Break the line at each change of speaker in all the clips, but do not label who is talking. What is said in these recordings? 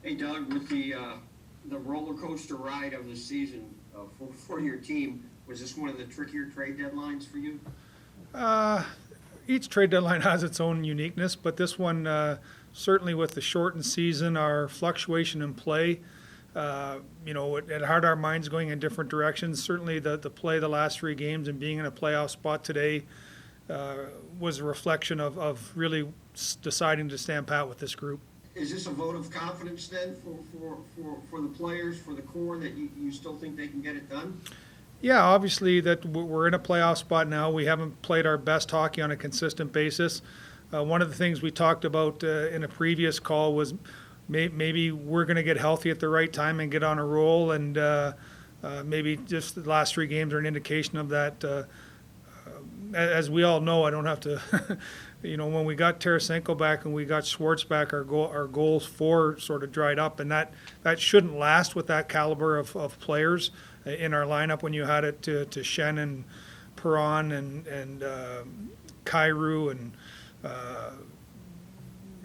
Hey Doug, with the roller coaster ride of the season for your team, was this one of the trickier trade deadlines for you?
Uh, each trade deadline has its own uniqueness, but this one, certainly with the shortened season, our fluctuation in play, it had our minds going in different directions. Certainly, the play the last three games and being in a playoff spot today uh, was a reflection of really deciding to stand pat with this group.
Is this a vote of confidence then for the players, for the core, that you still think they can get it done?
Yeah, obviously that we're in a playoff spot now. We haven't played our best hockey on a consistent basis. One of the things we talked about in a previous call was maybe we're going to get healthy at the right time and get on a roll, and maybe just the last three games are an indication of that. As we all know, I don't have to. When we got Tarasenko back and we got Schwartz back, our goals for sort of dried up, and that shouldn't last with that caliber of players in our lineup. When you had it to Shen and Perron and Kyrou and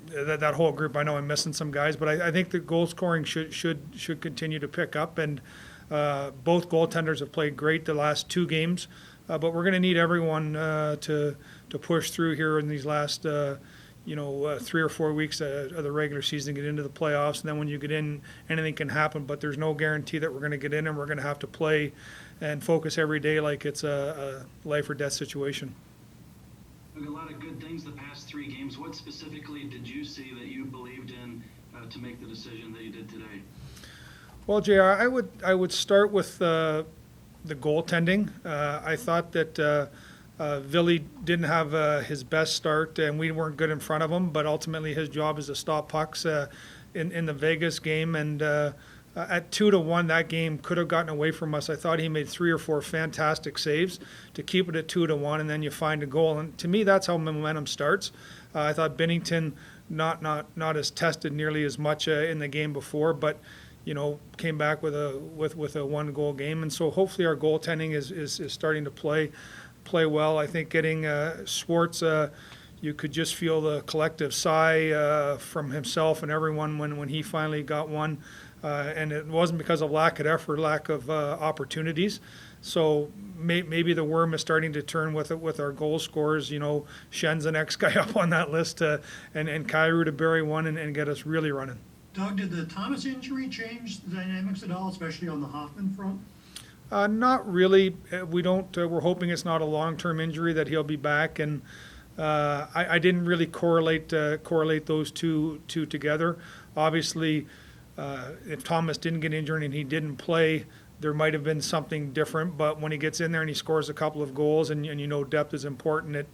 that whole group. I know I'm missing some guys, but I think the goal scoring should continue to pick up. And both goaltenders have played great the last two games, but we're going to need everyone to push through here in these last 3 or 4 weeks of the regular season, get into the playoffs. And then when you get in, anything can happen, but there's no guarantee that we're going to get in, and we're going to have to play and focus every day like it's a life or death situation.
A lot of good things the past three games. What specifically did you see that you believed in to make the decision that you did today?
Well, JR, I would start with the goaltending. I thought that Ville didn't have his best start, and we weren't good in front of him. But ultimately, his job is to stop pucks in the Vegas game. And at 2-1, that game could have gotten away from us. I thought he made 3 or 4 fantastic saves to keep it at 2-1, and then you find a goal. And to me, that's how momentum starts. I thought Binnington not as tested nearly as much in the game before, but came back with a 1-goal game. And so hopefully our goaltending is starting to play well. I think getting Schwartz, you could just feel the collective sigh from himself and everyone when he finally got one. And it wasn't because of lack of effort, lack of opportunities. So maybe the worm is starting to turn with our goal scorers. Shen's the next guy up on that list, and Kyrou to bury one and get us really running.
Doug, did the Thomas injury change the dynamics at all, especially on the Hoffman front?
Not really. We don't. We're hoping it's not a long-term injury, that he'll be back. And I didn't really correlate those two together. Obviously, if Thomas didn't get injured and he didn't play, there might have been something different. But when he gets in there and he scores a couple of goals, and depth is important,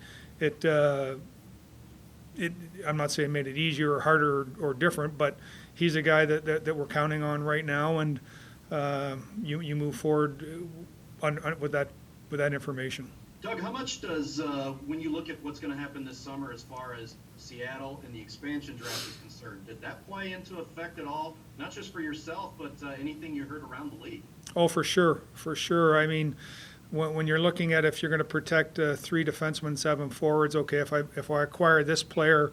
I'm not saying it made it easier or harder or different, but he's a guy that we're counting on right now, and you move forward with that information.
Doug, how much does, when you look at what's going to happen this summer as far as Seattle and the expansion draft is concerned, did that play into effect at all, not just for yourself, but anything you heard around the league?
Oh, for sure. I mean, when you're looking at if you're going to protect 3 defensemen, 7 forwards, okay, if I acquire this player,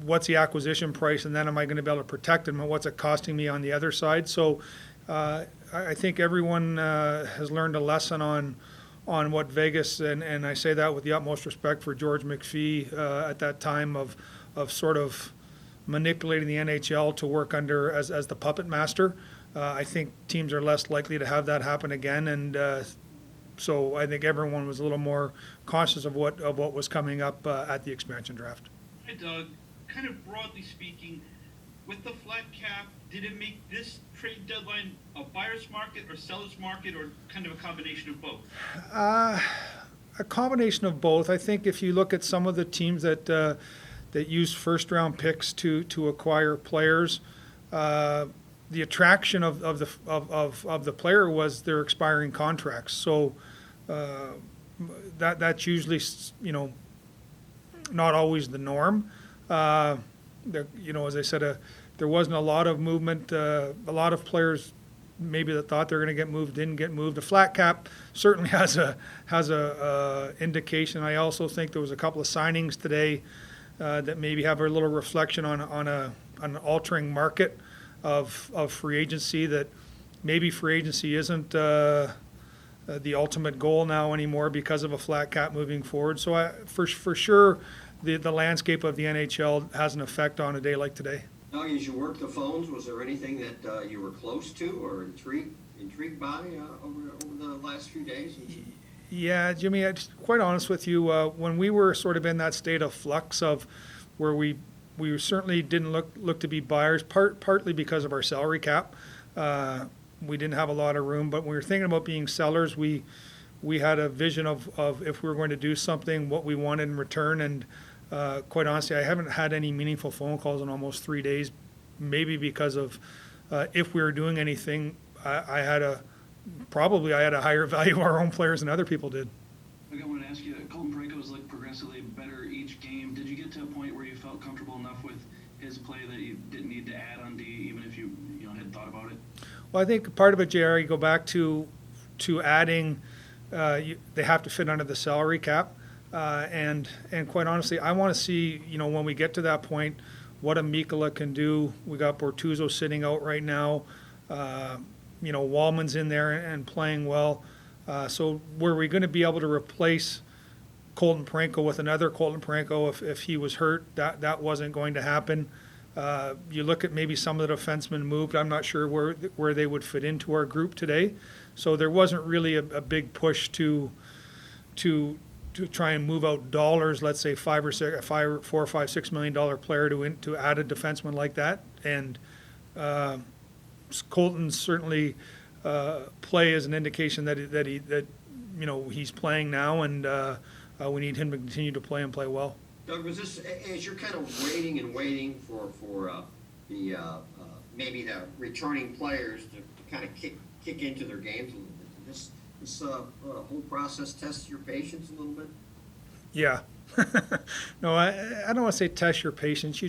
what's the acquisition price, and then am I going to be able to protect him, and what's it costing me on the other side? So I think everyone has learned a lesson on what Vegas, and I say that with the utmost respect for George McPhee at that time of sort of manipulating the NHL to work under as the puppet master. I think teams are less likely to have that happen again, and so I think everyone was a little more cautious of what was coming up at the expansion draft.
Hi, Doug. Kind of broadly speaking, with the flat cap, did it make this trade deadline a buyer's market or seller's market, or kind of a combination of both?
A combination of both. I think if you look at some of the teams that use first-round picks to acquire players, the attraction of the player was their expiring contracts. So that's usually not always the norm. As I said, there wasn't a lot of movement. A lot of players maybe that thought they were going to get moved didn't get moved. The flat cap certainly has a indication. I also think there was a couple of signings today that maybe have a little reflection on an altering market of free agency, that maybe free agency isn't the ultimate goal now anymore because of a flat cap moving forward. So for sure, the landscape of the NHL has an effect on a day like today.
Doug, as you worked the phones, was there anything that you were close to or intrigued by over the last few days?
Yeah, Jimmy, quite honest with you, when we were sort of in that state of flux of where we certainly didn't look to be buyers, partly because of our salary cap. We didn't have a lot of room, but when we were thinking about being sellers, we had a vision of if we were going to do something, what we wanted in return. And quite honestly, I haven't had any meaningful phone calls in almost 3 days, maybe because of if we were doing anything, I had a higher value of our own players than other people did.
I wanted to ask you, Colton Parayko's looked progressively better each game. Did you get to a point where you felt comfortable enough with his play that you didn't need to add on D, even if you had thought about it?
Well, I think part of it, JR, you go back to adding, they have to fit under the salary cap. And quite honestly, I want to see, when we get to that point, what a Mikkola can do. We got Bortuzzo sitting out right now. Wallman's in there and playing well. So were we going to be able to replace Colton Parayko with another Colton Parayko if he was hurt? That wasn't going to happen. You look at maybe some of the defensemen moved. I'm not sure where they would fit into our group today. So there wasn't really a big push to try and move out dollars. Let's say $4 or $5, $6 million player to add a defenseman like that. And Colton's certainly play is an indication that he's playing now, and we need him to continue to play and play well.
Doug, was this, as you're kind of waiting for the maybe the returning players to kind of kick into their games a little bit, did this whole process test your patience a little bit?
Yeah. No, I don't want to say test your patience.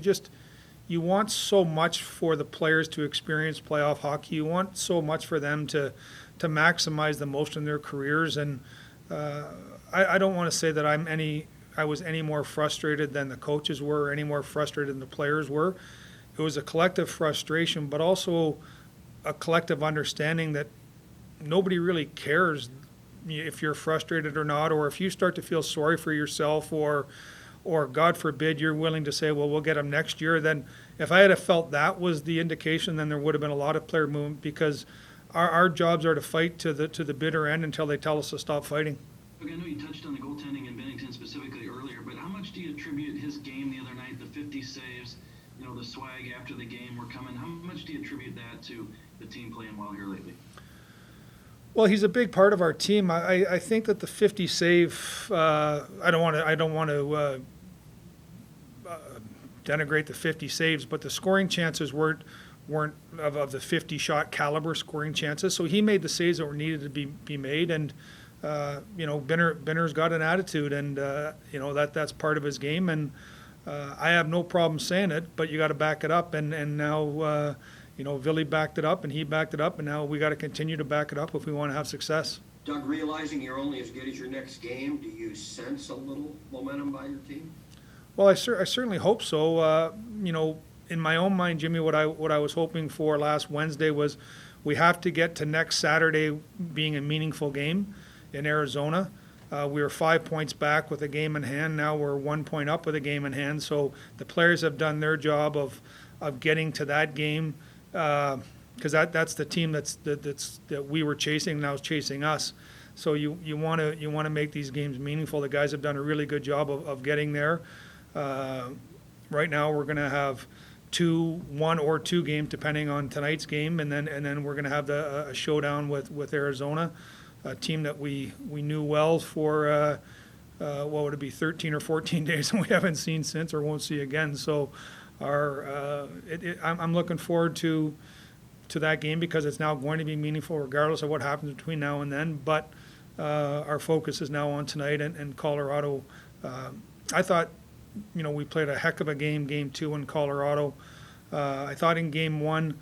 You want so much for the players to experience playoff hockey. You want so much for them to maximize the most in their careers. And I don't want to say that I was any more frustrated than the coaches were, or any more frustrated than the players were. It was a collective frustration, but also a collective understanding that nobody really cares if you're frustrated or not, or if you start to feel sorry for yourself, or God forbid you're willing to say, well, we'll get them next year. Then if I had felt that was the indication, then there would have been a lot of player movement, because our jobs are to fight to the bitter end until they tell us to stop fighting.
Okay, I know you touched on the goaltending in Bennington specifically earlier, but how much do you attribute his game the other night, the 50 saves, the swag after the game were coming? How much do you attribute that to the team playing well here lately?
Well, he's a big part of our team. I think that the 50 save, I don't want to denigrate the 50 saves, but the scoring chances weren't of the 50 shot caliber scoring chances. So he made the saves that were needed to be made, and Benner's got an attitude, and that's part of his game, and I have no problem saying it, but you got to back it up, and now Ville backed it up, and he backed it up, and now we got to continue to back it up if we want to have success.
Doug, realizing you're only as good as your next game, do you sense a little momentum by your team?
Well, I certainly hope so. In my own mind, Jimmy, what I was hoping for last Wednesday was we have to get to next Saturday being a meaningful game in Arizona. We were 5 points back with a game in hand. Now we're 1 point up with a game in hand. So the players have done their job of getting to that game, because that's the team that we were chasing, now is chasing us. So you want to make these games meaningful. The guys have done a really good job of getting there. Right now we're going to have one or two games depending on tonight's game, and then we're going to have a showdown with Arizona, a team that we knew well for what would it be, 13 or 14 days, and we haven't seen since or won't see again. So I'm looking forward to that game, because it's now going to be meaningful regardless of what happens between now and then. But our focus is now on tonight and Colorado. I thought we played a heck of a game 2 in Colorado. I thought in game 1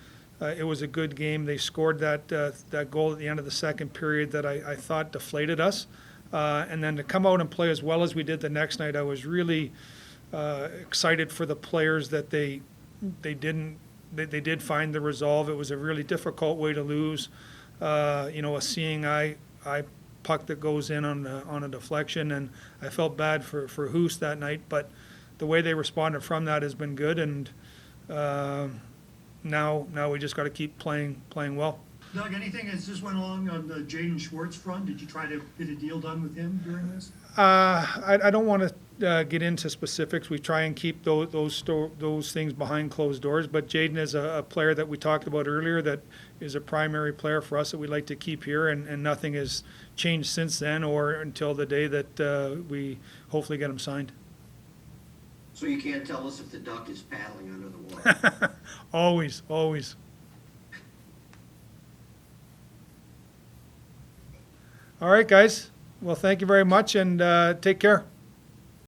it was a good game. They scored that goal at the end of the second period that I thought deflated us. And then to come out and play as well as we did the next night, I was really excited for the players that they they didn't. They did find the resolve. It was a really difficult way to lose. A seeing eye puck that goes in on a deflection, and I felt bad for Hoos that night. But the way they responded from that has been good, and now we just got to keep playing well.
Doug, anything as this went along on the Jaden Schwartz front? Did you try to get a deal done with him during this?
I don't want to get into specifics. We try and keep those things behind closed doors. But Jaden is a player that we talked about earlier that is a primary player for us that we'd like to keep here, and nothing has changed since then or until the day that we hopefully get him signed.
So you can't tell us if the duck is paddling under the water.
Always. All right, guys. Well, thank you very much, and take care.